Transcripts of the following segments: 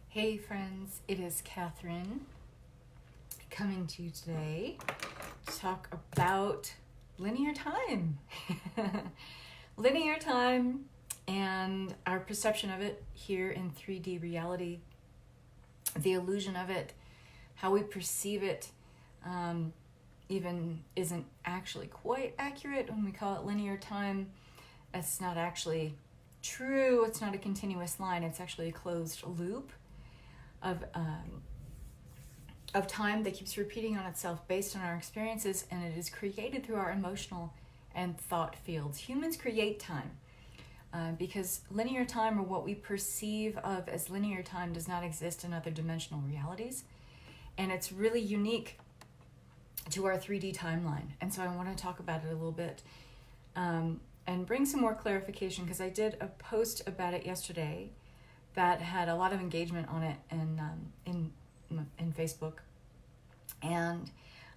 Hey friends, it is Catherine coming to you today to talk about linear time. Linear time and our perception of it here in 3D reality, the illusion of it, how we perceive it, even isn't actually quite accurate when we call it linear time. It's not actually true. It's not a continuous line. It's actually a closed loop of time that keeps repeating on itself based on our experiences, and it is created through our emotional and thought fields. Humans create time because linear time, or what we perceive of as linear time, does not exist in other dimensional realities, and it's really unique to our 3D timeline. And so I want to talk about it a little bit and bring some more clarification, because I did a post about it yesterday that had a lot of engagement on it in Facebook, and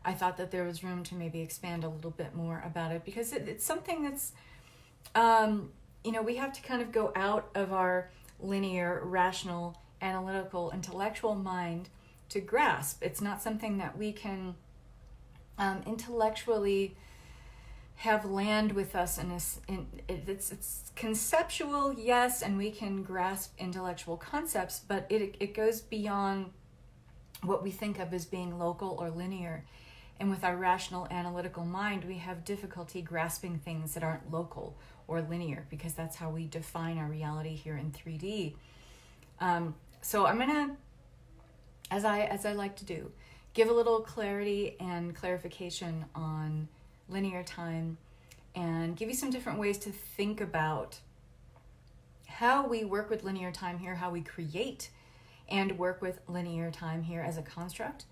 I thought that there was room to maybe expand a little bit more about it, because it's something that's we have to kind of go out of our linear, rational, analytical, intellectual mind to grasp. It's not something that we can intellectually have land with us it's conceptual, yes, and we can grasp intellectual concepts, but it goes beyond what we think of as being local or linear. And with our rational analytical mind, we have difficulty grasping things that aren't local or linear, because that's how we define our reality here in 3D. So I'm gonna, as I like to do, give a little clarity and clarification on linear time, and give you some different ways to think about how we work with linear time here, how we create and work with linear time here as a construct,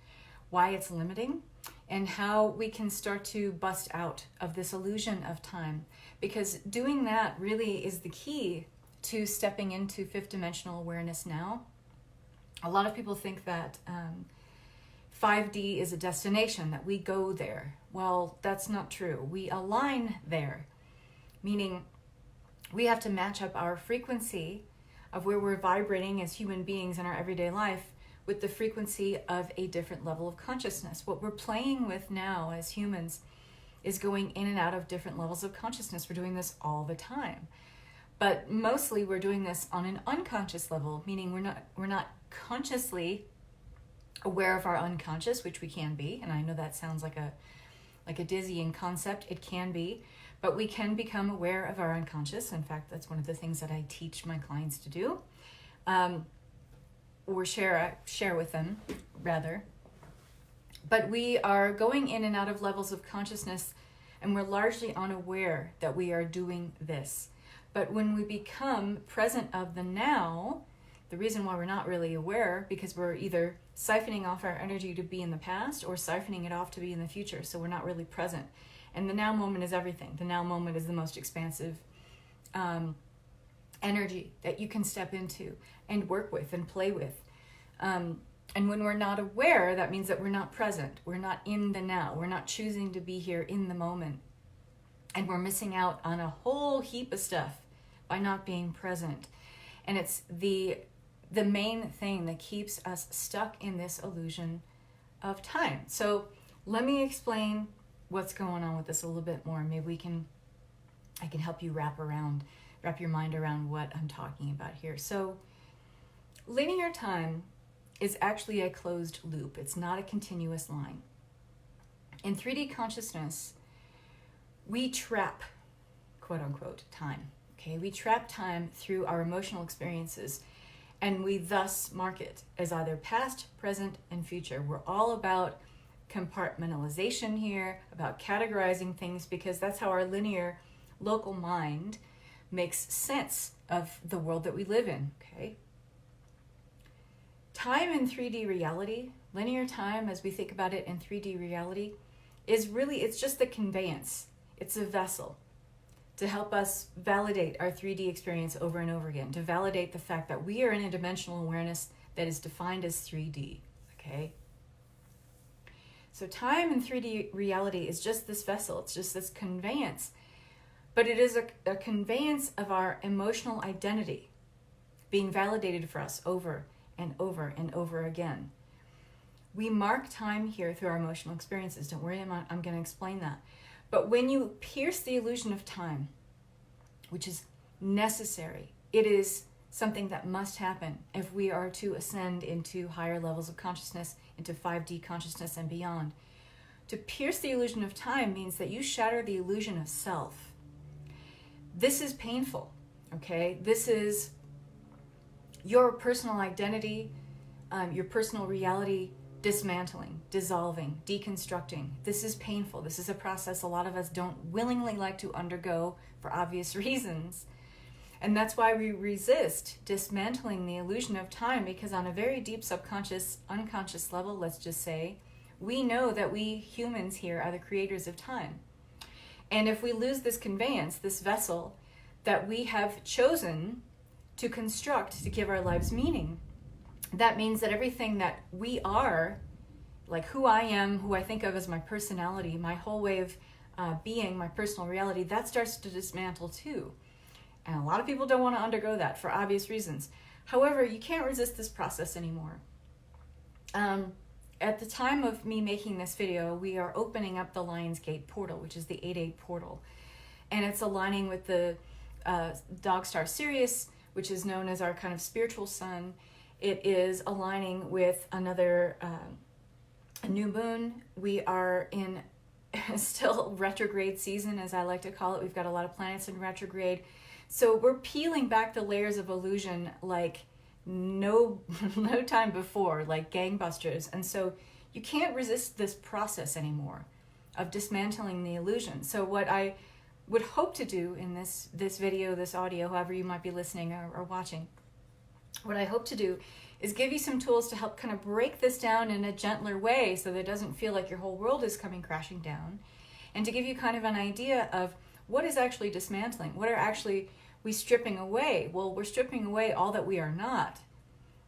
why it's limiting, and how we can start to bust out of this illusion of time. Because doing that really is the key to stepping into fifth dimensional awareness now. A lot of people think that 5D is a destination, that we go there. Well, that's not true. We align there, meaning we have to match up our frequency of where we're vibrating as human beings in our everyday life with the frequency of a different level of consciousness. What we're playing with now as humans is going in and out of different levels of consciousness. We're doing this all the time. But mostly we're doing this on an unconscious level, meaning we're not consciously aware of our unconscious, which we can be. And I know that sounds like a dizzying concept. It can be, but we can become aware of our unconscious. In fact, that's one of the things that I teach my clients to do, or share with them rather. But we are going in and out of levels of consciousness, and we're largely unaware that we are doing this. But when we become present of the now, the reason why we're not really aware, because we're either siphoning off our energy to be in the past or siphoning it off to be in the future. So we're not really present. And the now moment is everything. The now moment is the most expansive energy that you can step into and work with and play with. And when we're not aware, that means that we're not present. We're not in the now. We're not choosing to be here in the moment. And we're missing out on a whole heap of stuff by not being present. And it's the main thing that keeps us stuck in this illusion of time. So let me explain what's going on with this a little bit more. Maybe I can help you wrap your mind around what I'm talking about here. So linear time is actually a closed loop. It's not a continuous line. In 3D consciousness, we trap, quote unquote, time. Okay, we trap time through our emotional experiences, and we thus mark it as either past, present, and future. We're all about compartmentalization here, about categorizing things, because that's how our linear local mind makes sense of the world that we live in. Okay. Time in 3D reality, linear time as we think about it in 3D reality, it's just the conveyance. It's a vessel to help us validate our 3D experience over and over again, to validate the fact that we are in a dimensional awareness that is defined as 3D, okay? So time in 3D reality is just this vessel. It's just this conveyance. But it is a conveyance of our emotional identity being validated for us over and over and over again. We mark time here through our emotional experiences. Don't worry, I'm going to explain that. But when you pierce the illusion of time, which is necessary, it is something that must happen if we are to ascend into higher levels of consciousness, into 5D consciousness and beyond. To pierce the illusion of time means that you shatter the illusion of self. This is painful, okay? This is your personal identity, your personal reality dismantling, dissolving, deconstructing. This is painful. This is a process a lot of us don't willingly like to undergo for obvious reasons. And that's why we resist dismantling the illusion of time, because on a very deep subconscious, unconscious level, let's just say, we know that we humans here are the creators of time. And if we lose this conveyance, this vessel that we have chosen to construct to give our lives meaning, that means that everything that we are, like who I am, who I think of as my personality, my whole way of being, my personal reality, that starts to dismantle too. And a lot of people don't want to undergo that for obvious reasons. However, you can't resist this process anymore. At the time of me making this video, we are opening up the Lion's Gate portal, which is the 8-8 portal. And it's aligning with the dog star Sirius, which is known as our kind of spiritual sun. It is aligning with another a new moon. We are in still retrograde season, as I like to call it. We've got a lot of planets in retrograde. So we're peeling back the layers of illusion like no time before, like gangbusters. And so you can't resist this process anymore of dismantling the illusion. So what I would hope to do in this video, this audio, however you might be listening or watching, what I hope to do is give you some tools to help kind of break this down in a gentler way so that it doesn't feel like your whole world is coming crashing down, and to give you kind of an idea of what is actually dismantling. What are actually we stripping away? Well, we're stripping away all that we are not.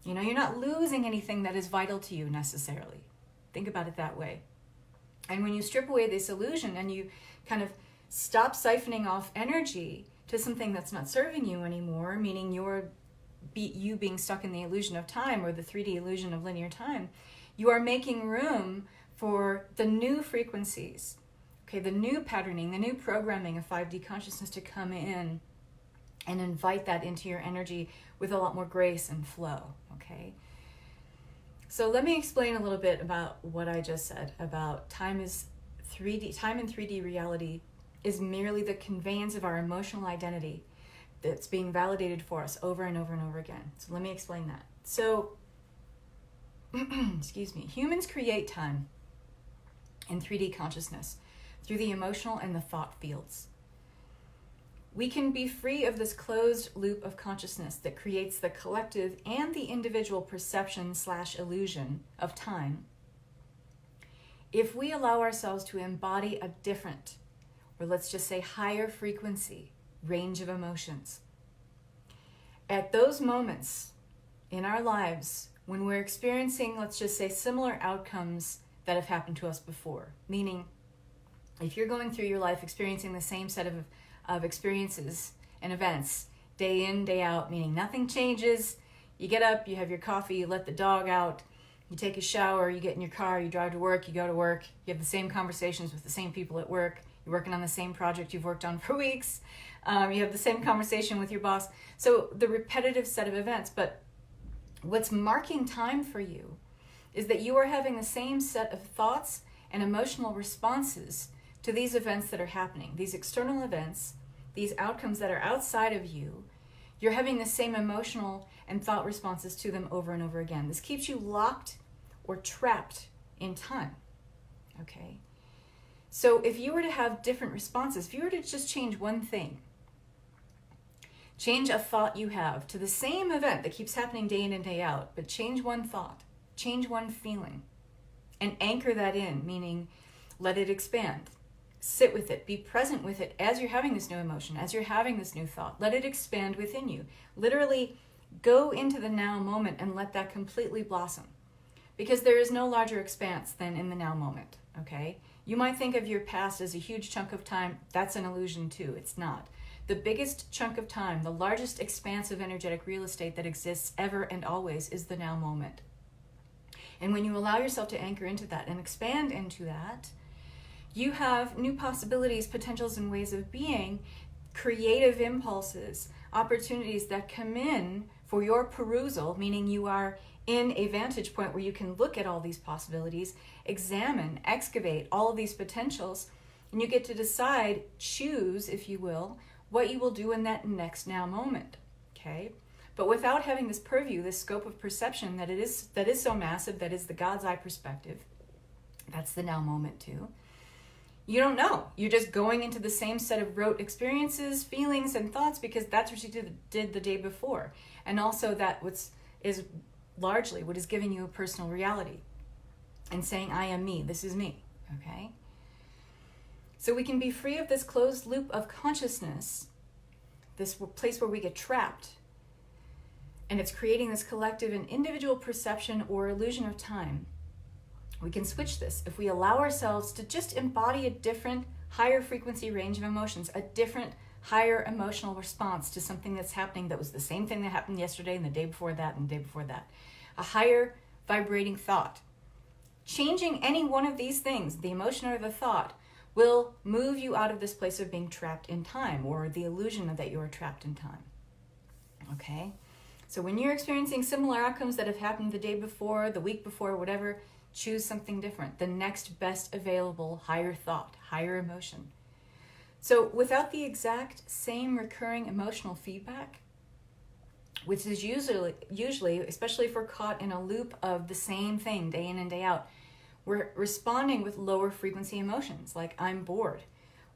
You know, you're not losing anything that is vital to you necessarily. Think about it that way. And when you strip away this illusion and you kind of stop siphoning off energy to something that's not serving you anymore, meaning you being stuck in the illusion of time or the 3D illusion of linear time, you are making room for the new frequencies, okay, the new patterning, the new programming of 5D consciousness to come in and invite that into your energy with a lot more grace and flow, okay? So let me explain a little bit about what I just said about time and 3D reality is merely the conveyance of our emotional identity that's being validated for us over and over and over again. So let me explain that. So, excuse me, humans create time in 3D consciousness through the emotional and the thought fields. We can be free of this closed loop of consciousness that creates the collective and the individual perception/illusion of time if we allow ourselves to embody a different, or let's just say higher frequency, range of emotions. At those moments in our lives when we're experiencing, let's just say, similar outcomes that have happened to us before, meaning if you're going through your life experiencing the same set of experiences and events day in, day out, meaning nothing changes, you get up, you have your coffee, you let the dog out, you take a shower, you get in your car, you drive to work, you go to work, you have the same conversations with the same people at work, you're working on the same project you've worked on for weeks, you have the same conversation with your boss. So the repetitive set of events, but what's marking time for you is that you are having the same set of thoughts and emotional responses to these events that are happening, these external events, these outcomes that are outside of you. You're having the same emotional and thought responses to them over and over again. This keeps you locked or trapped in time, okay? So if you were to have different responses, if you were to just change one thing, change a thought you have to the same event that keeps happening day in and day out, but change one thought, change one feeling, and anchor that in, meaning let it expand. Sit with it, be present with it as you're having this new emotion, as you're having this new thought. Let it expand within you. Literally go into the now moment and let that completely blossom. Because there is no larger expanse than in the now moment, okay? You might think of your past as a huge chunk of time. That's an illusion too. It's not. The biggest chunk of time, the largest expanse of energetic real estate that exists ever and always is the now moment. And when you allow yourself to anchor into that and expand into that, you have new possibilities, potentials, and ways of being, creative impulses, opportunities that come in for your perusal, meaning you are in a vantage point where you can look at all these possibilities, examine, excavate all of these potentials, and you get to decide, choose, if you will, what you will do in that next now moment, okay? But without having this purview, this scope of perception that is so massive, that is the God's eye perspective, that's the now moment too, you don't know. You're just going into the same set of rote experiences, feelings, and thoughts because that's what you did the day before. And also that is largely what is giving you a personal reality and saying, I am me, this is me, okay? So we can be free of this closed loop of consciousness, this place where we get trapped, and it's creating this collective and individual perception or illusion of time. We can switch this if we allow ourselves to just embody a different, higher frequency range of emotions, a different, higher emotional response to something that's happening that was the same thing that happened yesterday and the day before that and the day before that. A higher vibrating thought. Changing any one of these things, the emotion or the thought, will move you out of this place of being trapped in time or the illusion that you are trapped in time. Okay? So when you're experiencing similar outcomes that have happened the day before, the week before, whatever, choose something different. The next best available higher thought, higher emotion. So without the exact same recurring emotional feedback, which is usually, especially if we're caught in a loop of the same thing day in and day out, we're responding with lower frequency emotions like I'm bored,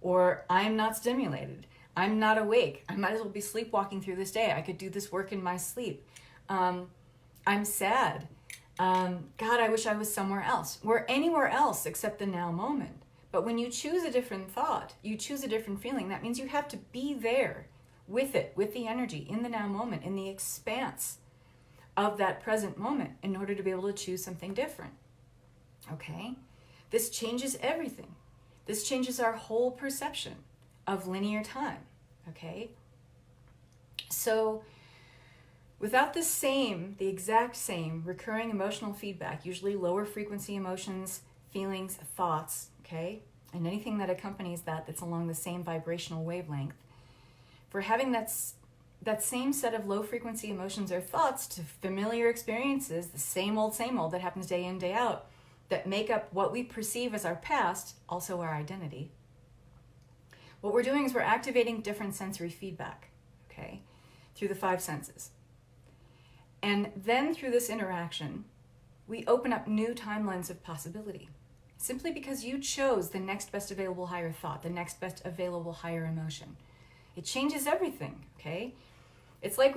or I'm not stimulated, I'm not awake, I might as well be sleepwalking through this day, I could do this work in my sleep, I'm sad, God, I wish I was somewhere else. We're anywhere else except the now moment. But when you choose a different thought, you choose a different feeling, that means you have to be there with it, with the energy, in the now moment, in the expanse of that present moment in order to be able to choose something different. Okay? This changes everything. This changes our whole perception of linear time. Okay? So, without the exact same recurring emotional feedback, usually lower frequency emotions, feelings, thoughts, okay, and anything that accompanies that's along the same vibrational wavelength, for having that same set of low frequency emotions or thoughts to familiar experiences, the same old that happens day in, day out, that make up what we perceive as our past, also our identity, what we're doing is we're activating different sensory feedback, okay, through the 5 senses. And then through this interaction, we open up new timelines of possibility, simply because you chose the next best available higher thought, the next best available higher emotion. It changes everything, okay? It's like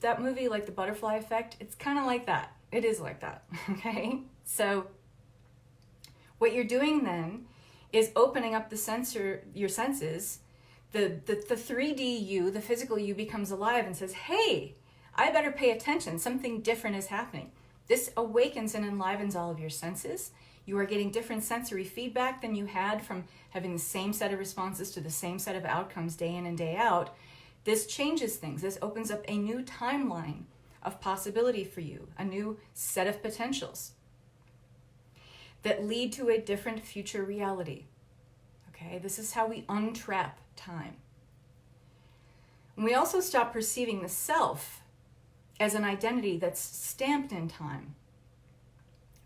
that movie, like The Butterfly Effect, it's kind of like that. It is like that, okay? So what you're doing then is opening up your senses. The 3D you, the physical you, becomes alive and says, hey, I better pay attention. Something different is happening. This awakens and enlivens all of your senses. You are getting different sensory feedback than you had from having the same set of responses to the same set of outcomes day in and day out. This changes things. This opens up a new timeline of possibility for you, a new set of potentials that lead to a different future reality. Okay, this is how we untrap time. And we also stop perceiving the self as an identity that's stamped in time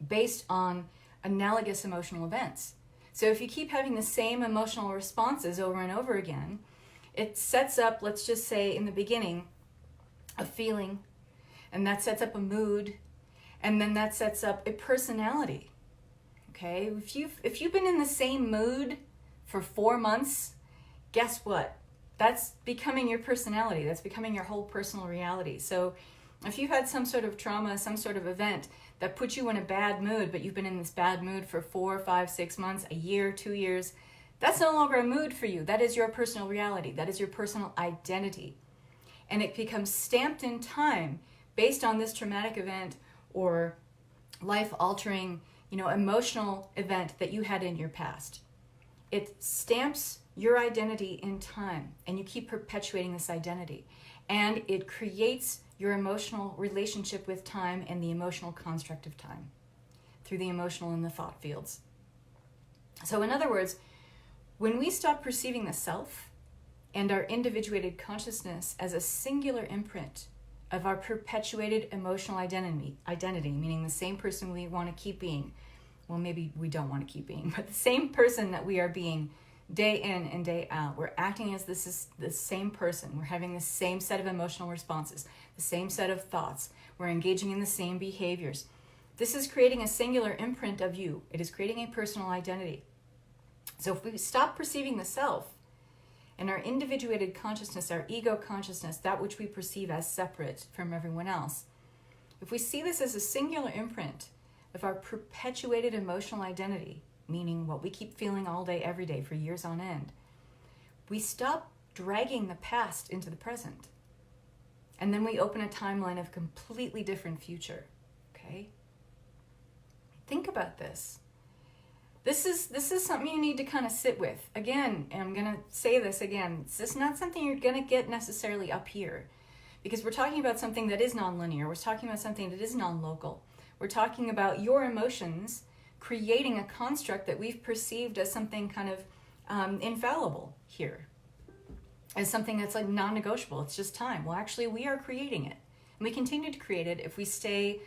based on analogous emotional events. So if you keep having the same emotional responses over and over again, it sets up, let's just say in the beginning, a feeling, and that sets up a mood, and then that sets up a personality. Okay, if you've been in the same mood for 4 months, guess what? That's becoming your personality. That's becoming your whole personal reality. So if you've had some sort of trauma, some sort of event that puts you in a bad mood, but you've been in this bad mood for 4, 5, 6 months, a year, 2 years, that's no longer a mood for you. That is your personal reality. That is your personal identity. And it becomes stamped in time based on this traumatic event or life-altering, emotional event that you had in your past. It stamps your identity in time, and you keep perpetuating this identity. And it creates your emotional relationship with time and the emotional construct of time through the emotional and the thought fields. So in other words, when we stop perceiving the self and our individuated consciousness as a singular imprint of our perpetuated emotional identity, meaning the same person we want to keep being, well, maybe we don't want to keep being, but the same person that we are being day in and day out. We're acting as this is the same person. We're having the same set of emotional responses, the same set of thoughts. We're engaging in the same behaviors. This is creating a singular imprint of you. It is creating a personal identity. So if we stop perceiving the self and our individuated consciousness, our ego consciousness, that which we perceive as separate from everyone else, if we see this as a singular imprint of our perpetuated emotional identity, meaning what we keep feeling all day, every day for years on end, we stop dragging the past into the present. And then we open a timeline of a completely different future, okay? Think about this. This is something you need to kind of sit with. Again, and I'm going to say this again, this is not something you're going to get necessarily up here, because we're talking about something that is nonlinear. We're talking about something that is non-local. We're talking about your emotions creating a construct that we've perceived as something kind of infallible here, as something that's like non-negotiable. It's just time. Well, actually, we are creating it. And we continue to create it if we stay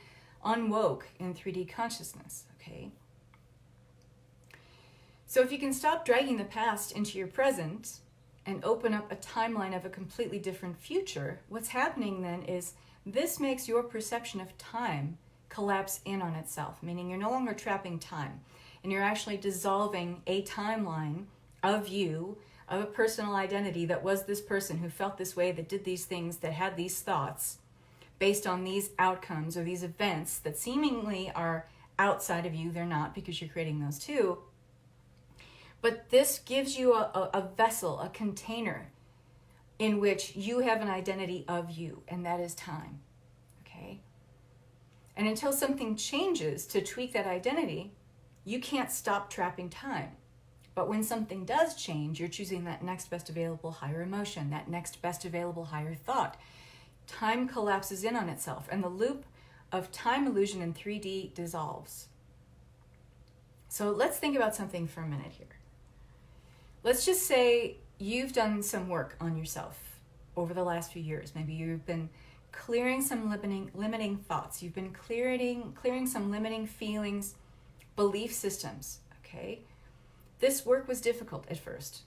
unwoke in 3D consciousness, okay? So if you can stop dragging the past into your present and open up a timeline of a completely different future, what's happening then is this makes your perception of time collapse in on itself, meaning you're no longer trapping time, and you're actually dissolving a timeline of you, of a personal identity that was this person who felt this way, that did these things, that had these thoughts based on these outcomes or these events that seemingly are outside of you. They're not, because you're creating those too. But this gives you a vessel, a container in which you have an identity of you, and that is time, okay? And until something changes to tweak that identity, you can't stop trapping time. But when something does change, you're choosing that next best available higher emotion, that next best available higher thought. Time collapses in on itself, and the loop of time illusion in 3D dissolves. So let's think about something for a minute here. Let's just say you've done some work on yourself over the last few years. Maybe you've been clearing some limiting thoughts. You've been clearing some limiting feelings, belief systems, okay? This work was difficult at first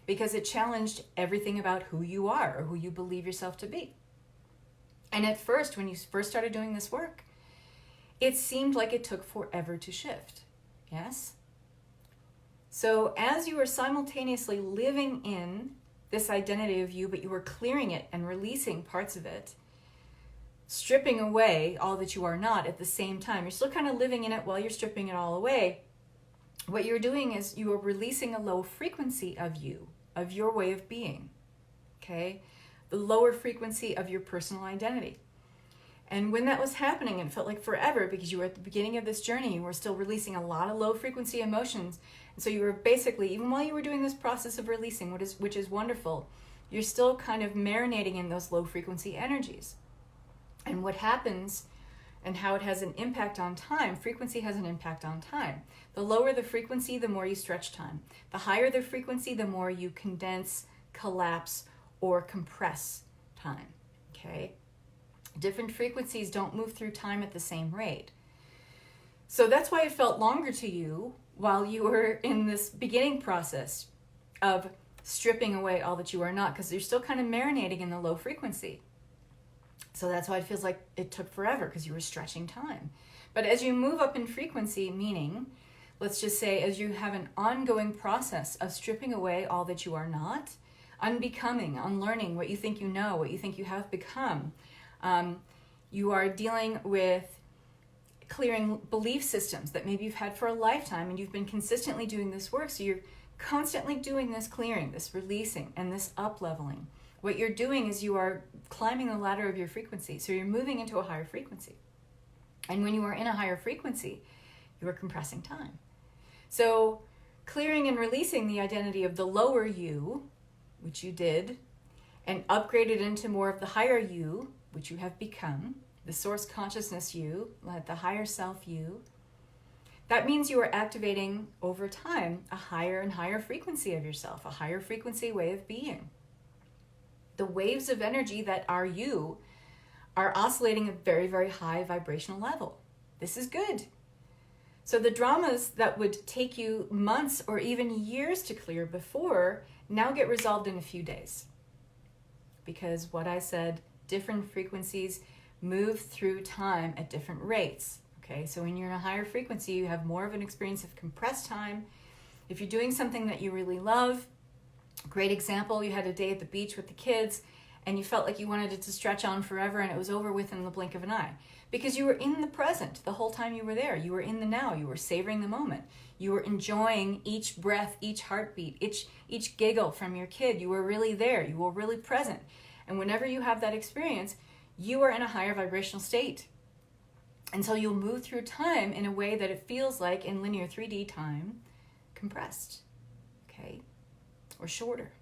because it challenged everything about who you are or who you believe yourself to be. And at first, when you first started doing this work, it seemed like it took forever to shift, yes? So as you were simultaneously living in this identity of you, but you were clearing it and releasing parts of it, stripping away all that you are not at the same time. You're still kind of living in it while you're stripping it all away. What you're doing is you are releasing a low frequency of you, of your way of being, okay? The lower frequency of your personal identity. And when that was happening, it felt like forever because you were at the beginning of this journey. You were still releasing a lot of low frequency emotions. And so you were basically, even while you were doing this process of releasing, which is wonderful, you're still kind of marinating in those low frequency energies. And what happens and how it has an impact on time, frequency has an impact on time. The lower the frequency, the more you stretch time. The higher the frequency, the more you condense, collapse, or compress time, okay? Different frequencies don't move through time at the same rate. So that's why it felt longer to you while you were in this beginning process of stripping away all that you are not, because you're still kind of marinating in the low frequency. So that's why it feels like it took forever, because you were stretching time. But as you move up in frequency, meaning, let's just say, as you have an ongoing process of stripping away all that you are not, unbecoming, unlearning what you think you know, what you think you have become, you are dealing with clearing belief systems that maybe you've had for a lifetime, and you've been consistently doing this work. So you're constantly doing this clearing, this releasing, and this up-leveling. What you're doing is you are climbing the ladder of your frequency. So you're moving into a higher frequency. And when you are in a higher frequency, you are compressing time. So clearing and releasing the identity of the lower you, which you did, and upgraded into more of the higher you, which you have become, the source consciousness you, the higher self you. That means you are activating over time a higher and higher frequency of yourself, a higher frequency way of being. The waves of energy that are you are oscillating at a very, very high vibrational level. This is good. So the dramas that would take you months or even years to clear before now get resolved in a few days. Because what I said, different frequencies move through time at different rates. Okay, so when you're in a higher frequency, you have more of an experience of compressed time. If you're doing something that you really love, great example, you had a day at the beach with the kids and you felt like you wanted it to stretch on forever and it was over with in the blink of an eye. Because you were in the present the whole time you were there. You were in the now. You were savoring the moment. You were enjoying each breath, each heartbeat, each giggle from your kid. You were really there. You were really present. And whenever you have that experience, you are in a higher vibrational state. And so you'll move through time in a way that it feels like in linear 3D time, compressed, okay, or shorter.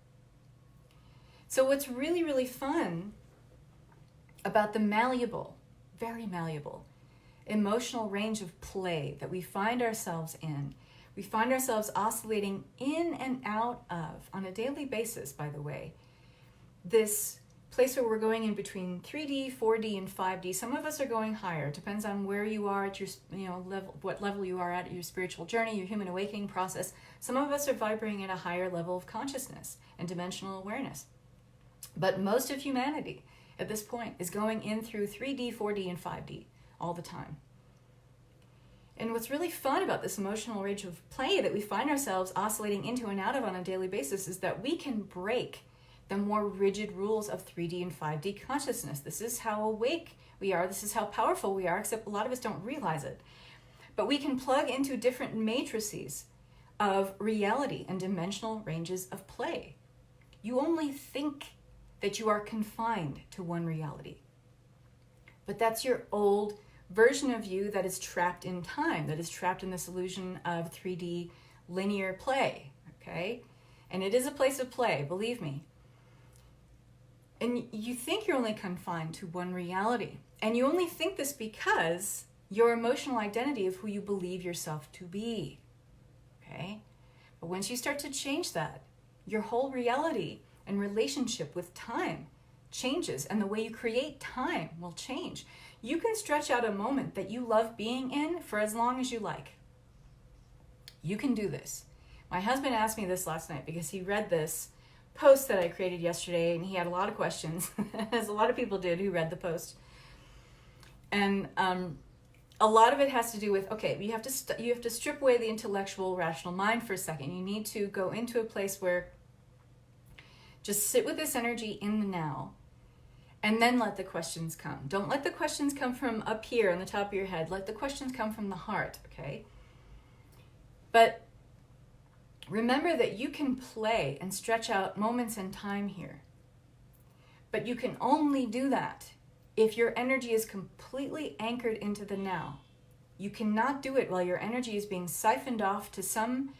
So what's really, really fun about the malleable, very malleable, emotional range of play that we find ourselves in, we find ourselves oscillating in and out of, on a daily basis, by the way, this place where we're going in between 3D, 4D, and 5D. Some of us are going higher. It depends on where you are at your, level, what level you are at your spiritual journey, your human awakening process. Some of us are vibrating at a higher level of consciousness and dimensional awareness. But most of humanity at this point is going in through 3D, 4D, and 5D all the time. And what's really fun about this emotional range of play that we find ourselves oscillating into and out of on a daily basis is that we can break the more rigid rules of 3D and 5D consciousness. This is how awake we are. This is how powerful we are, except a lot of us don't realize it. But we can plug into different matrices of reality and dimensional ranges of play. You only think that you are confined to one reality. But that's your old version of you that is trapped in time, that is trapped in this illusion of 3D linear play, okay? And it is a place of play, believe me. And you think you're only confined to one reality. And you only think this because your emotional identity of who you believe yourself to be, okay? But once you start to change that, your whole reality and relationship with time changes, and the way you create time will change. You can stretch out a moment that you love being in for as long as you like. You can do this. My husband asked me this last night because he read this post that I created yesterday and he had a lot of questions, as a lot of people did who read the post. And a lot of it has to do with, okay, you have to strip away the intellectual, rational mind for a second. You need to go into a place where just sit with this energy in the now, and then let the questions come. Don't let the questions come from up here on the top of your head. Let the questions come from the heart, okay? But remember that you can play and stretch out moments in time here. But you can only do that if your energy is completely anchored into the now. You cannot do it while your energy is being siphoned off to some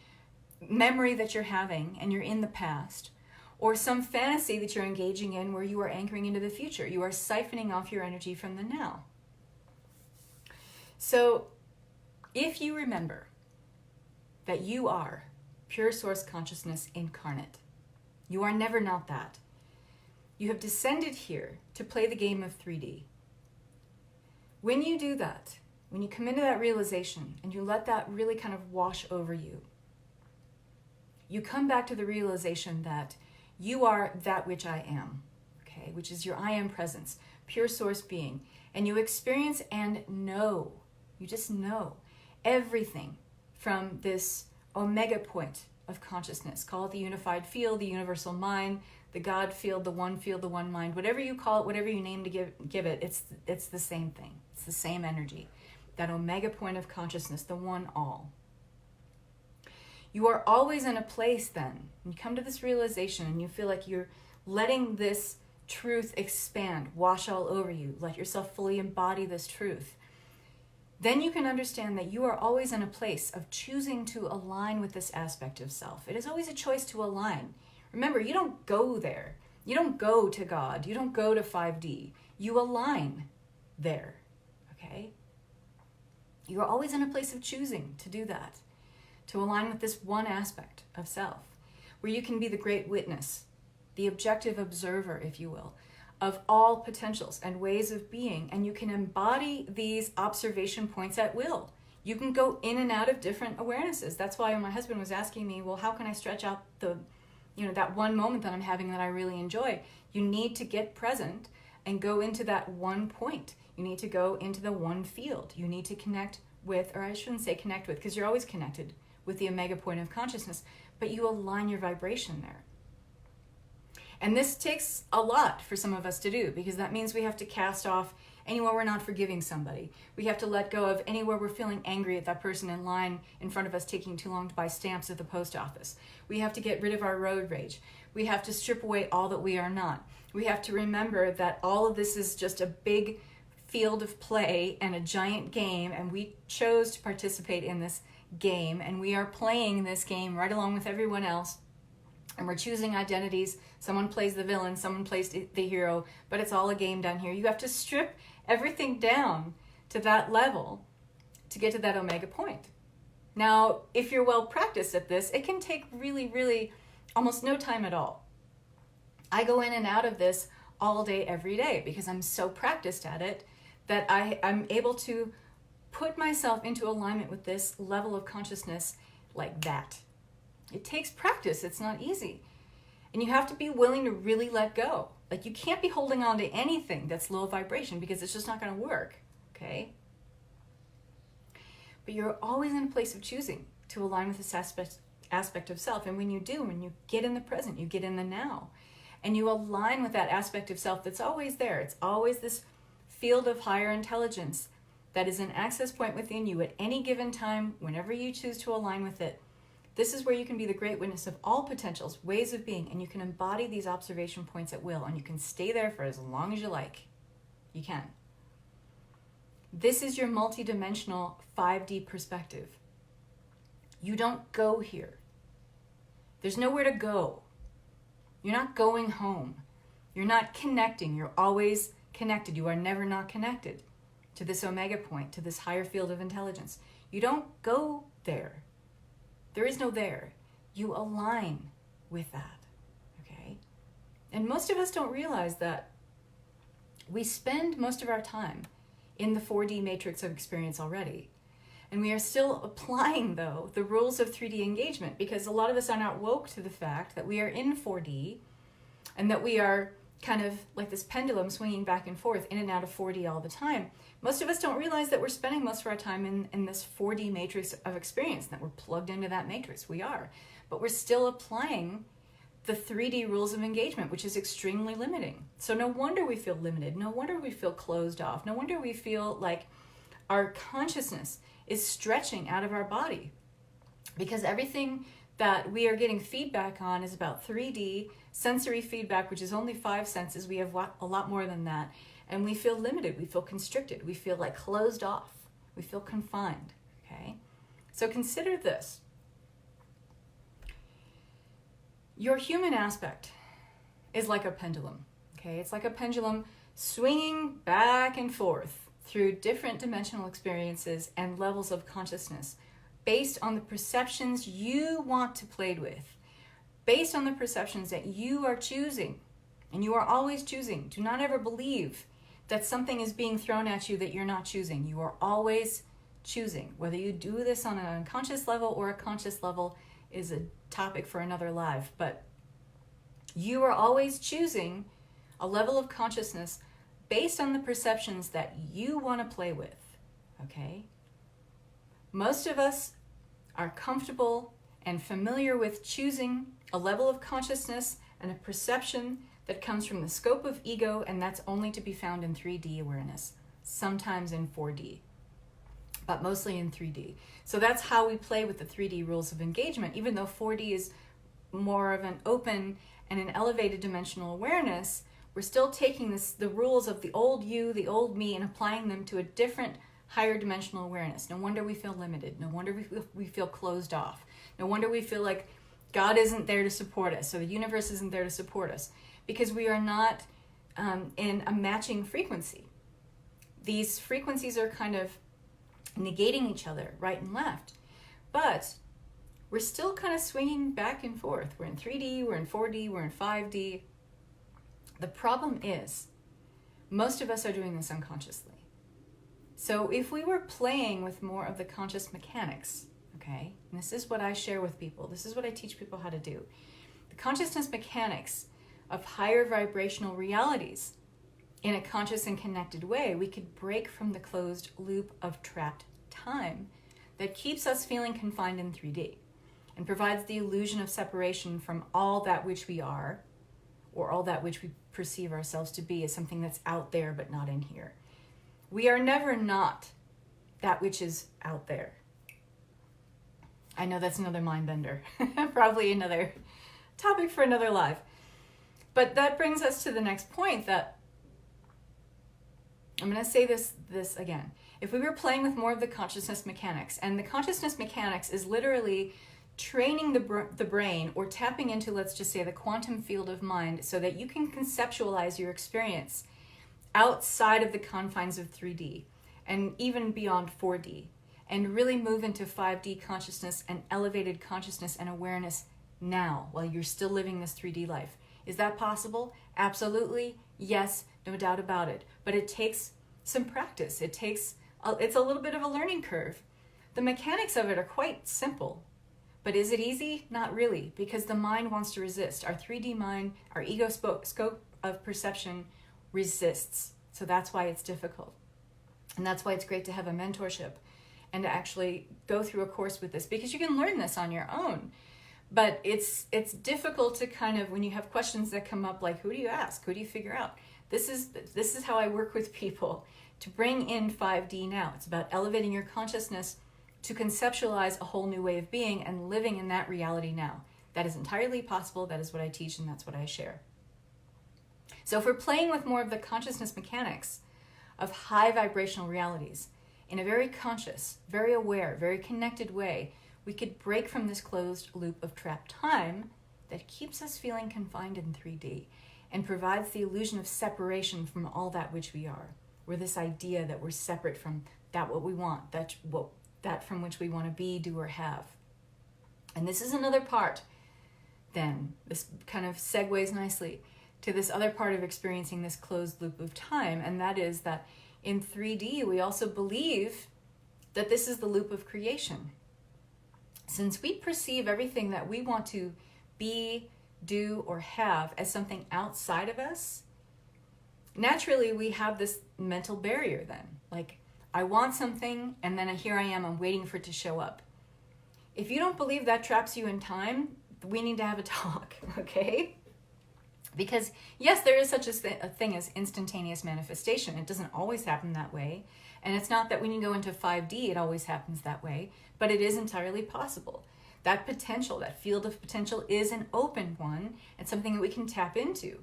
memory that you're having and you're in the past, or some fantasy that you're engaging in where you are anchoring into the future. You are siphoning off your energy from the now. So if you remember that you are pure source consciousness incarnate, you are never not that. You have descended here to play the game of 3D. When you do that, when you come into that realization and you let that really kind of wash over you, you come back to the realization that you are that which I am, okay, which is your I am presence, pure source being. And you experience and know, you just know everything from this omega point of consciousness. Call it the unified field, the universal mind, the God field, the one mind, whatever you call it, whatever you name to give it, it's the same thing. It's the same energy. That omega point of consciousness, the one all. You are always in a place then, you come to this realization and you feel like you're letting this truth expand, wash all over you, let yourself fully embody this truth. then you can understand that you are always in a place of choosing to align with this aspect of self. It is always a choice to align. Remember, you don't go there. You don't go to God. You don't go to 5D. You align there, okay? You are always in a place of choosing to do that, to align with this one aspect of self, where you can be the great witness, the objective observer, if you will, of all potentials and ways of being, and you can embody these observation points at will. You can go in and out of different awarenesses. That's why when my husband was asking me, well, how can I stretch out that one moment that I'm having that I really enjoy? You need to get present and go into that one point. You need to go into the one field. You need to connect with, or I shouldn't say connect with, because you're always connected with the omega point of consciousness, but you align your vibration there. And this takes a lot for some of us to do, because that means we have to cast off anywhere we're not forgiving somebody. We have to let go of anywhere we're feeling angry at that person in line in front of us taking too long to buy stamps at the post office. We have to get rid of our road rage. We have to strip away all that we are not. We have to remember that all of this is just a big field of play and a giant game, and we chose to participate in this game, and we are playing this game right along with everyone else. And we're choosing identities. Someone plays the villain, someone plays the hero, but it's all a game down here. You have to strip everything down to that level to get to that omega point. Now, if you're well practiced at this, it can take really, really almost no time at all. I go in and out of this all day, every day, because I'm so practiced at it that I'm able to put myself into alignment with this level of consciousness like that. It takes practice. It's not easy. And you have to be willing to really let go. Like, you can't be holding on to anything that's low vibration, because it's just not going to work, okay? But you're always in a place of choosing to align with this aspect of self. And when you do, when you get in the present, you get in the now, and you align with that aspect of self that's always there. It's always this field of higher intelligence that is an access point within you at any given time, whenever you choose to align with it. This is where you can be the great witness of all potentials, ways of being, and you can embody these observation points at will, and you can stay there for as long as you like. You can. This is your multidimensional 5D perspective. You don't go here. There's nowhere to go. You're not going home. You're not connecting. You're always connected. You are never not connected to this omega point, to this higher field of intelligence. You don't go there. There is no there. You align with that, okay? And most of us don't realize that we spend most of our time in the 4D matrix of experience already. And we are still applying, though, the rules of 3D engagement, because a lot of us are not woke to the fact that we are in 4D and that we are kind of like this pendulum swinging back and forth in and out of 4D all the time. Most of us don't realize that we're spending most of our time in this 4D matrix of experience, that we're plugged into that matrix. We are. But we're still applying the 3D rules of engagement, which is extremely limiting. So no wonder we feel limited. No wonder we feel closed off. No wonder we feel like our consciousness is stretching out of our body, because everything that we are getting feedback on is about 3D sensory feedback, which is only 5 senses. We have a lot more than that. And we feel limited. We feel constricted. We feel like closed off. We feel confined, okay? So consider this. Your human aspect is like a pendulum, okay? It's like a pendulum swinging back and forth through different dimensional experiences and levels of consciousness based on the perceptions you want to play with, based on the perceptions that you are choosing. And you are always choosing. Do not ever believe that something is being thrown at you that you're not choosing. You are always choosing. Whether you do this on an unconscious level or a conscious level is a topic for another live. But you are always choosing a level of consciousness based on the perceptions that you want to play with, okay? Most of us are comfortable and familiar with choosing a level of consciousness and a perception that comes from the scope of ego, and that's only to be found in 3D awareness, sometimes in 4D, but mostly in 3D. So that's how we play with the 3D rules of engagement, even though 4D is more of an open and an elevated dimensional awareness. We're still taking the rules of the old you, the old me, and applying them to a different higher dimensional awareness. No wonder we feel limited. No wonder we feel closed off. No wonder we feel like God isn't there to support us, so the universe isn't there to support us, because we are not in a matching frequency. These frequencies are kind of negating each other, right and left. But we're still kind of swinging back and forth. We're in 3D, we're in 4D, we're in 5D. The problem is, most of us are doing this unconsciously. So if we were playing with more of the conscious mechanics, okay, and this is what I share with people, this is what I teach people how to do. The consciousness mechanics of higher vibrational realities in a conscious and connected way, we could break from the closed loop of trapped time that keeps us feeling confined in 3D and provides the illusion of separation from all that which we are, or all that which we perceive ourselves to be as something that's out there but not in here. We are never not that which is out there. I know that's another mind bender, probably another topic for another live. But that brings us to the next point, that I'm going to say this again. If we were playing with more of the consciousness mechanics, and the consciousness mechanics is literally training the brain, or tapping into, let's just say, the quantum field of mind, so that you can conceptualize your experience outside of the confines of 3D and even beyond 4D, and really move into 5D consciousness and elevated consciousness and awareness now while you're still living this 3D life. Is that possible? Absolutely, yes, no doubt about it. But it takes some practice. It's a little bit of a learning curve. The mechanics of it are quite simple. But is it easy? Not really, because the mind wants to resist. Our 3D mind, our ego scope of perception resists. So that's why it's difficult. And that's why it's great to have a mentorship and to actually go through a course with this, because you can learn this on your own. But it's difficult to kind of, when you have questions that come up like, who do you ask? Who do you figure out? This is how I work with people to bring in 5D now. It's about elevating your consciousness to conceptualize a whole new way of being and living in that reality now. That is entirely possible. That is what I teach, and that's what I share. So if we're playing with more of the consciousness mechanics of high vibrational realities in a very conscious, very aware, very connected way, we could break from this closed loop of trapped time that keeps us feeling confined in 3D and provides the illusion of separation from all that which we are. We're this idea that we're separate from that what we want, that from which we want to be, do, or have. And this is another part, then, this kind of segues nicely to this other part of experiencing this closed loop of time, and that is that in 3D, we also believe that this is the loop of creation. Since we perceive everything that we want to be, do, or have as something outside of us, naturally we have this mental barrier then. Like, I want something, and then here I am, I'm waiting for it to show up. If you don't believe that traps you in time, we need to have a talk, okay? Because yes, there is such a thing as instantaneous manifestation. It doesn't always happen that way. And it's not that when you go into 5D, it always happens that way, but it is entirely possible. That potential, that field of potential is an open one and something that we can tap into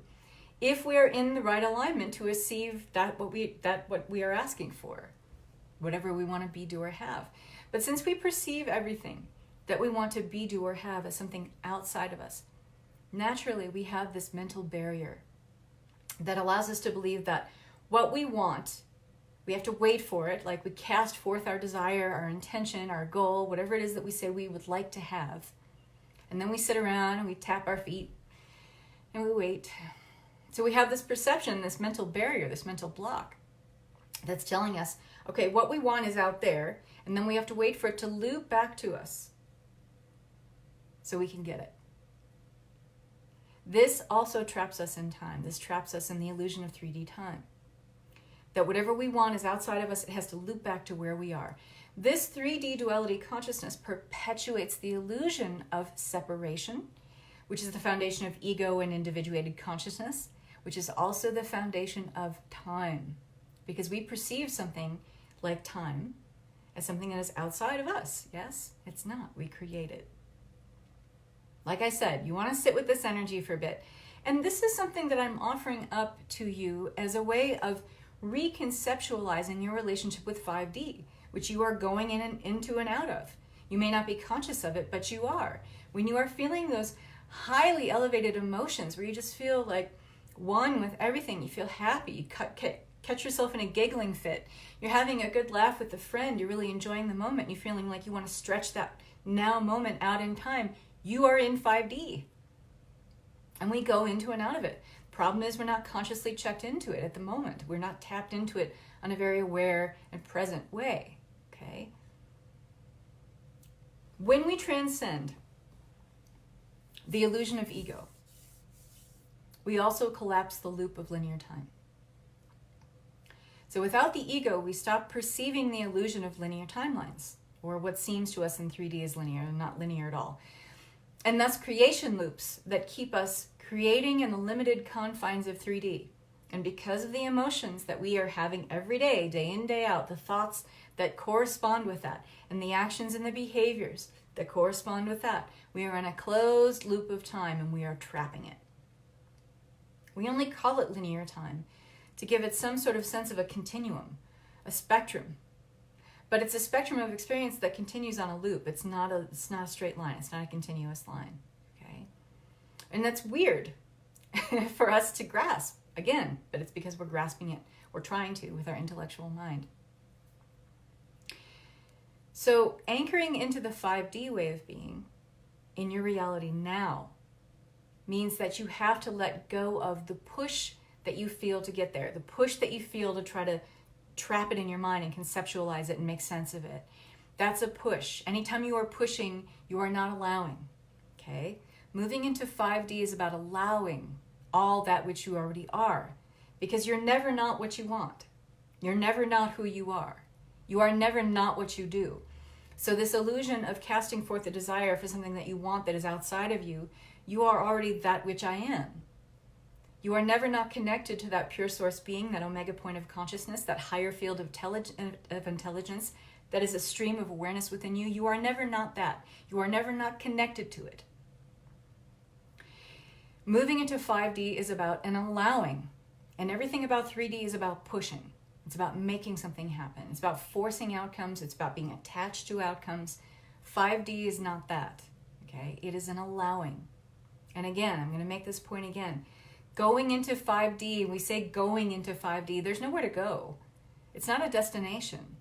if we are in the right alignment to receive what we are asking for, whatever we want to be, do, or have. But since we perceive everything that we want to be, do, or have as something outside of us, naturally we have this mental barrier that allows us to believe that what we want, we have to wait for it, like we cast forth our desire, our intention, our goal, whatever it is that we say we would like to have. And then we sit around and we tap our feet and we wait. So we have this perception, this mental barrier, this mental block that's telling us, okay, what we want is out there, and then we have to wait for it to loop back to us so we can get it. This also traps us in time. This traps us in the illusion of 3D time. That whatever we want is outside of us, it has to loop back to where we are. This 3D duality consciousness perpetuates the illusion of separation, which is the foundation of ego and individuated consciousness, which is also the foundation of time. Because we perceive something like time as something that is outside of us. Yes, it's not. We create it. Like I said, you want to sit with this energy for a bit. And this is something that I'm offering up to you as a way of reconceptualizing your relationship with 5D, which you are going in and into and out of. You may not be conscious of it, but you are. When you are feeling those highly elevated emotions where you just feel like one with everything, you feel happy, you catch yourself in a giggling fit, you're having a good laugh with a friend, you're really enjoying the moment, you're feeling like you want to stretch that now moment out in time, you are in 5D. And we go into and out of it. Problem is, we're not consciously checked into it at the moment. We're not tapped into it on a very aware and present way, okay? When we transcend the illusion of ego, we also collapse the loop of linear time. So without the ego, we stop perceiving the illusion of linear timelines, or what seems to us in 3D as linear and not linear at all. And thus creation loops that keep us creating in the limited confines of 3D. And because of the emotions that we are having every day, day in, day out, the thoughts that correspond with that, and the actions and the behaviors that correspond with that, we are in a closed loop of time and we are trapping it. We only call it linear time to give it some sort of sense of a continuum, a spectrum. But it's a spectrum of experience that continues on a loop. It's not a straight line. It's not a continuous line. Okay? And that's weird for us to grasp, again, but it's because we're grasping it, or trying to, with our intellectual mind. So anchoring into the 5D way of being in your reality now means that you have to let go of the push that you feel to get there, the push that you feel to try to trap it in your mind and conceptualize it and make sense of it. That's a push. Anytime you are pushing, you are not allowing, okay? Moving into 5D is about allowing all that which you already are, because you're never not what you want. You're never not who you are. You are never not what you do. So this illusion of casting forth a desire for something that you want that is outside of you, you are already that which I am. You are never not connected to that pure source being, that omega point of consciousness, that higher field of intelligence that is a stream of awareness within you. You are never not that. You are never not connected to it. Moving into 5D is about an allowing, and everything about 3D is about pushing. It's about making something happen. It's about forcing outcomes. It's about being attached to outcomes. 5D is not that, okay? It is an allowing. And again, I'm going to make this point again. Going into 5D, we say going into 5D, there's nowhere to go. It's not a destination.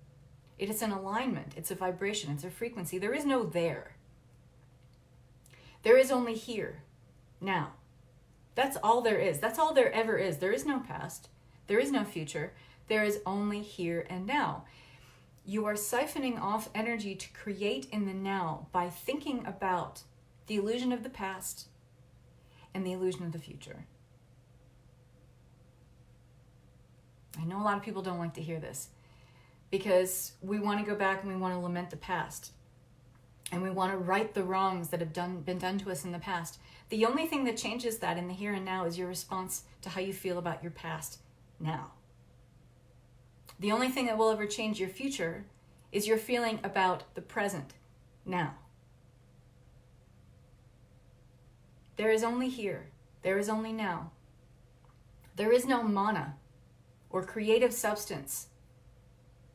It is an alignment. It's a vibration. It's a frequency. There is no there. There is only here, now. That's all there is. That's all there ever is. There is no past. There is no future. There is only here and now. You are siphoning off energy to create in the now by thinking about the illusion of the past and the illusion of the future. I know a lot of people don't like to hear this because we want to go back and we want to lament the past and we want to right the wrongs that have been done to us in the past. The only thing that changes that in the here and now is your response to how you feel about your past now. The only thing that will ever change your future is your feeling about the present now. There is only here. There is only now. There is no mana or creative substance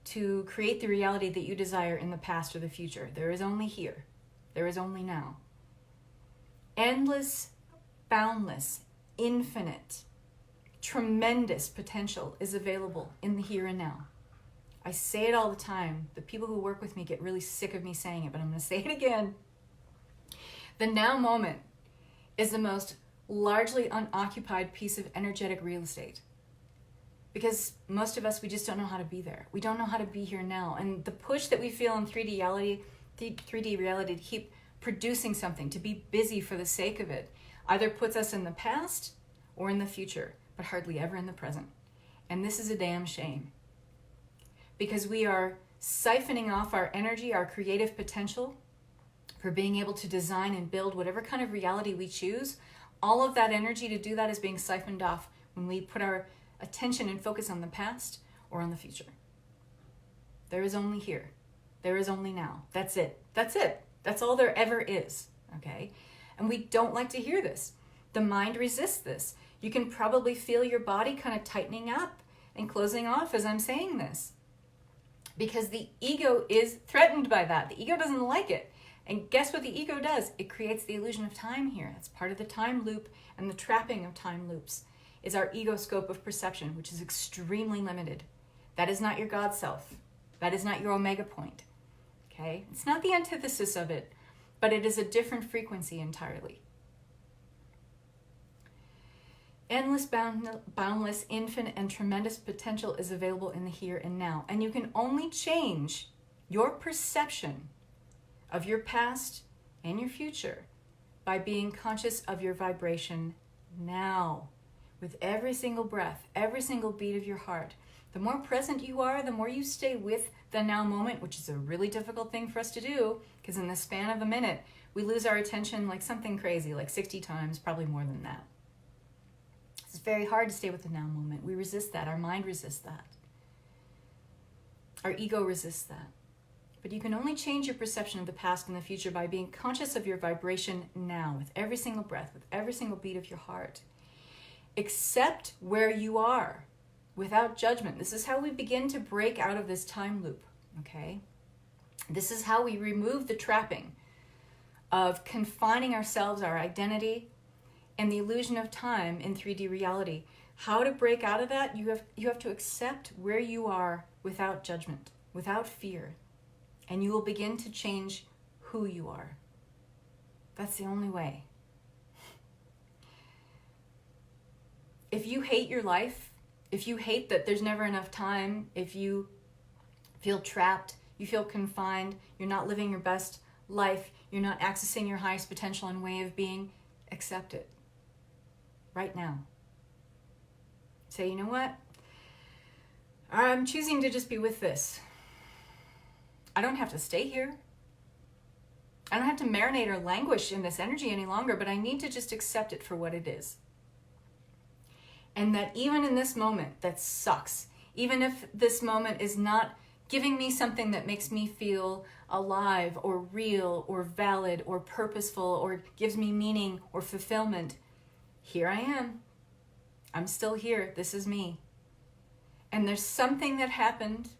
to create the reality that you desire in the past or the future. There is only here. There is only now. Endless, boundless, infinite, tremendous potential is available in the here and now. I say it all the time. The people who work with me get really sick of me saying it, but I'm going to say it again. The now moment is the most largely unoccupied piece of energetic real estate. Because most of us, we just don't know how to be there. We don't know how to be here now. And the push that we feel in 3D reality to keep producing something, to be busy for the sake of it, either puts us in the past or in the future, but hardly ever in the present. And this is a damn shame. Because we are siphoning off our energy, our creative potential for being able to design and build whatever kind of reality we choose. All of that energy to do that is being siphoned off when we put our attention and focus on the past or on the future. There is only here. There is only now. That's it. That's it. That's all there ever is. Okay? And we don't like to hear this. The mind resists this. You can probably feel your body kind of tightening up and closing off as I'm saying this. Because the ego is threatened by that. The ego doesn't like it. And guess what the ego does? It creates the illusion of time here. That's part of the time loop and the trapping of time loops is our ego scope of perception, which is extremely limited. That is not your God self. That is not your omega point. Okay? It's not the antithesis of it, but it is a different frequency entirely. Endless, boundless, infinite, and tremendous potential is available in the here and now. And you can only change your perception of your past and your future by being conscious of your vibration now. With every single breath, every single beat of your heart. The more present you are, the more you stay with the now moment, which is a really difficult thing for us to do, because in the span of a minute, we lose our attention like something crazy, like 60 times, probably more than that. It's very hard to stay with the now moment. We resist that. Our mind resists that. Our ego resists that. But you can only change your perception of the past and the future by being conscious of your vibration now, with every single breath, with every single beat of your heart. Accept where you are without judgment. This is how we begin to break out of this time loop, okay? This is how we remove the trapping of confining ourselves, our identity, and the illusion of time in 3D reality. How to break out of that? You have to accept where you are without judgment, without fear, and you will begin to change who you are. That's the only way. If you hate your life, if you hate that there's never enough time, if you feel trapped, you feel confined, you're not living your best life, you're not accessing your highest potential and way of being, accept it. Right now. Say, you know what? I'm choosing to just be with this. I don't have to stay here. I don't have to marinate or languish in this energy any longer, but I need to just accept it for what it is. And that even in this moment that sucks, even if this moment is not giving me something that makes me feel alive or real or valid or purposeful or gives me meaning or fulfillment, here I am. I'm still here. This is me. And there's something that happened,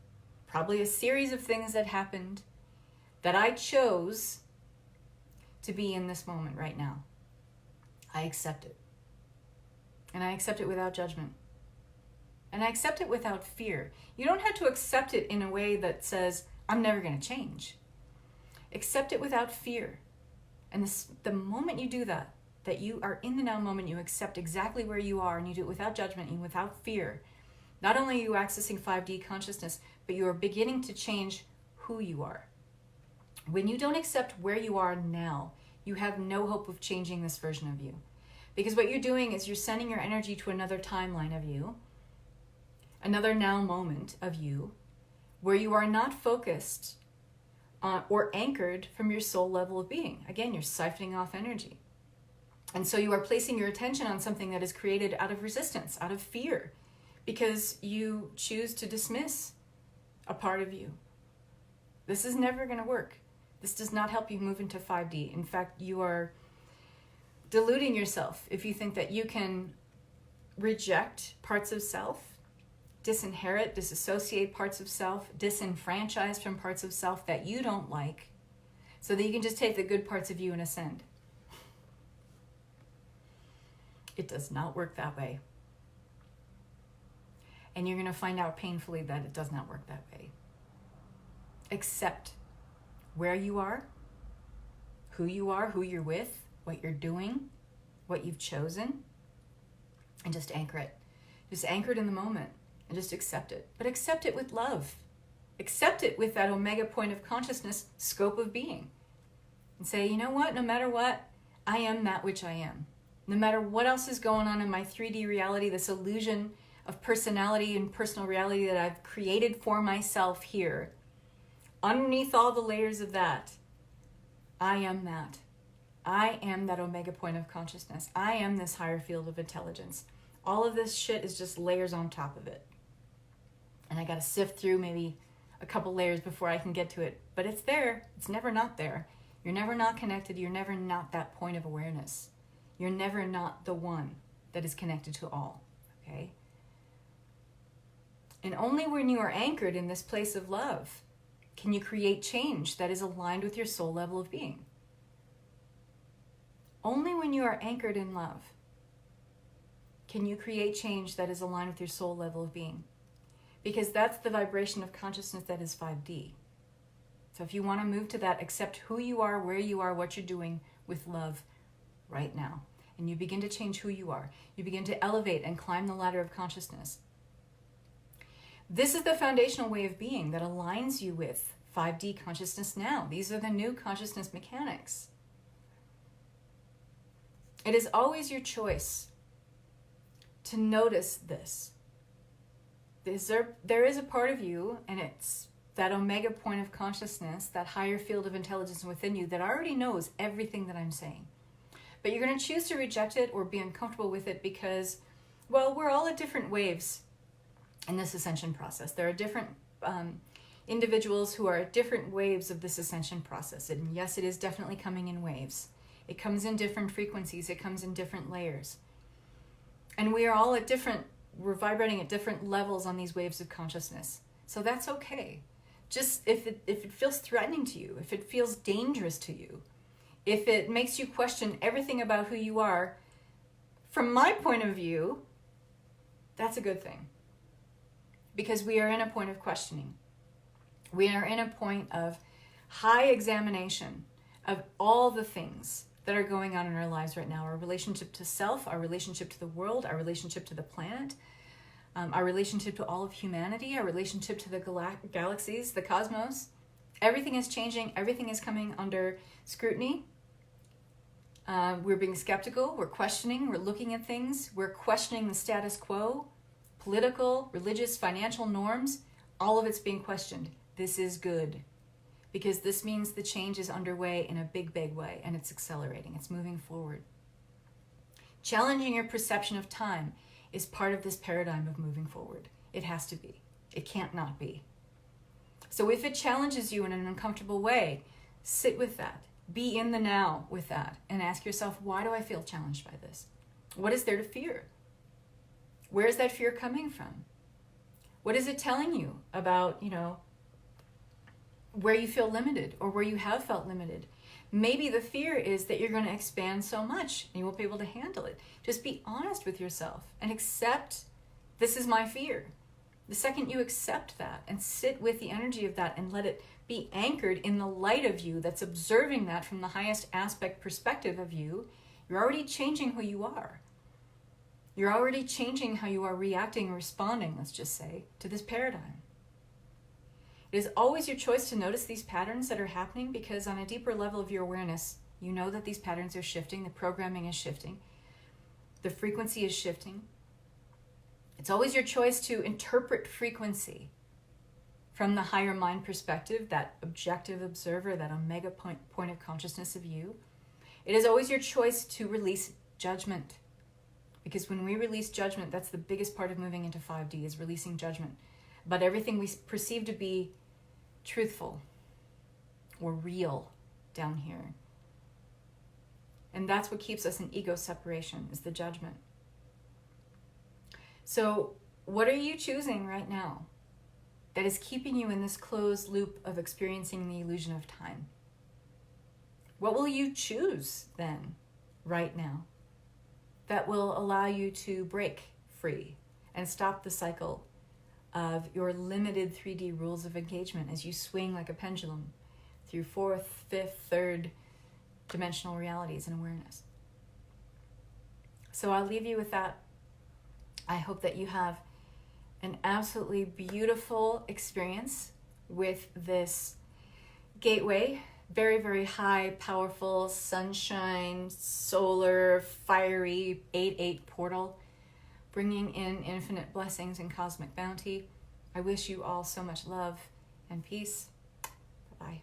probably a series of things that happened, that I chose to be in this moment right now. I accept it. And I accept it without judgment. And I accept it without fear. You don't have to accept it in a way that says, I'm never going to change. Accept it without fear. And the moment you do that you are in the now moment, you accept exactly where you are, and you do it without judgment and without fear. Not only are you accessing 5D consciousness, but you are beginning to change who you are. When you don't accept where you are now, you have no hope of changing this version of you. Because what you're doing is you're sending your energy to another timeline of you, another now moment of you, where you are not focused or anchored from your soul level of being. Again, you're siphoning off energy. And so you are placing your attention on something that is created out of resistance, out of fear, because you choose to dismiss a part of you. This is never going to work. This does not help you move into 5D. In fact, you are deluding yourself if you think that you can reject parts of self, disinherit, disassociate parts of self, disenfranchise from parts of self that you don't like, so that you can just take the good parts of you and ascend. It does not work that way. And you're going to find out painfully that it does not work that way. Accept where you are, who you're with, what you're doing, what you've chosen, and just anchor it. Just anchor it in the moment and just accept it. But accept it with love. Accept it with that omega point of consciousness scope of being. And say, you know what? No matter what, I am that which I am. No matter what else is going on in my 3D reality, this illusion of personality and personal reality that I've created for myself here, underneath all the layers of that, I am that. I am that omega point of consciousness. I am this higher field of intelligence. All of this shit is just layers on top of it. And I got to sift through maybe a couple layers before I can get to it. But it's there. It's never not there. You're never not connected. You're never not that point of awareness. You're never not the one that is connected to all, okay? And only when you are anchored in this place of love can you create change that is aligned with your soul level of being. Only when you are anchored in love can you create change that is aligned with your soul level of being. Because that's the vibration of consciousness that is 5D. So if you want to move to that, accept who you are, where you are, what you're doing with love right now. And you begin to change who you are. You begin to elevate and climb the ladder of consciousness. This is the foundational way of being that aligns you with 5D consciousness now. These are the new consciousness mechanics. It is always your choice to notice this. There is a part of you, and it's that omega point of consciousness, that higher field of intelligence within you that already knows everything that I'm saying. But you're going to choose to reject it or be uncomfortable with it because, well, we're all at different waves in this ascension process. There are different individuals who are at different waves of this ascension process. And yes, it is definitely coming in waves. It comes in different frequencies. It comes in different layers. And we are all at we're vibrating at different levels on these waves of consciousness. So that's okay. Just if it feels threatening to you, if it feels dangerous to you, if it makes you question everything about who you are, from my point of view, that's a good thing. Because we are in a point of questioning. We are in a point of high examination of all the things that are going on in our lives right now. Our relationship to self, our relationship to the world, our relationship to the planet, our relationship to all of humanity, our relationship to the galaxies, the cosmos. Everything is changing. Everything is coming under scrutiny. We're being skeptical. We're questioning. We're looking at things. We're questioning the status quo, political, religious, financial norms. All of it's being questioned. This is good because this means the change is underway in a big, big way, and it's accelerating. It's moving forward. Challenging your perception of time is part of this paradigm of moving forward. It has to be. It can't not be. So if it challenges you in an uncomfortable way, sit with that. Be in the now with that and ask yourself, why do I feel challenged by this? What is there to fear? Where is that fear coming from? What is it telling you about, where you feel limited or where you have felt limited? Maybe the fear is that you're going to expand so much and you won't be able to handle it. Just be honest with yourself and accept this is my fear. The second you accept that and sit with the energy of that and let it be anchored in the light of you that's observing that from the highest aspect perspective of you, you're already changing who you are. You're already changing how you are reacting, responding, let's just say, to this paradigm. It is always your choice to notice these patterns that are happening because on a deeper level of your awareness, you know that these patterns are shifting, the programming is shifting, the frequency is shifting. It's always your choice to interpret frequency from the higher mind perspective, that objective observer, that omega point of consciousness of you. It is always your choice to release judgment. Because when we release judgment, that's the biggest part of moving into 5D, is releasing judgment. But everything we perceive to be truthful or real down here. And that's what keeps us in ego separation, is the judgment. So what are you choosing right now that is keeping you in this closed loop of experiencing the illusion of time? What will you choose then, right now, that will allow you to break free and stop the cycle of your limited 3D rules of engagement as you swing like a pendulum through fourth, fifth, third dimensional realities and awareness? So I'll leave you with that. I hope that you have an absolutely beautiful experience with this gateway. Very, very high, powerful, sunshine, solar, fiery 8-8 portal, bringing in infinite blessings and cosmic bounty. I wish you all so much love and peace. Bye-bye.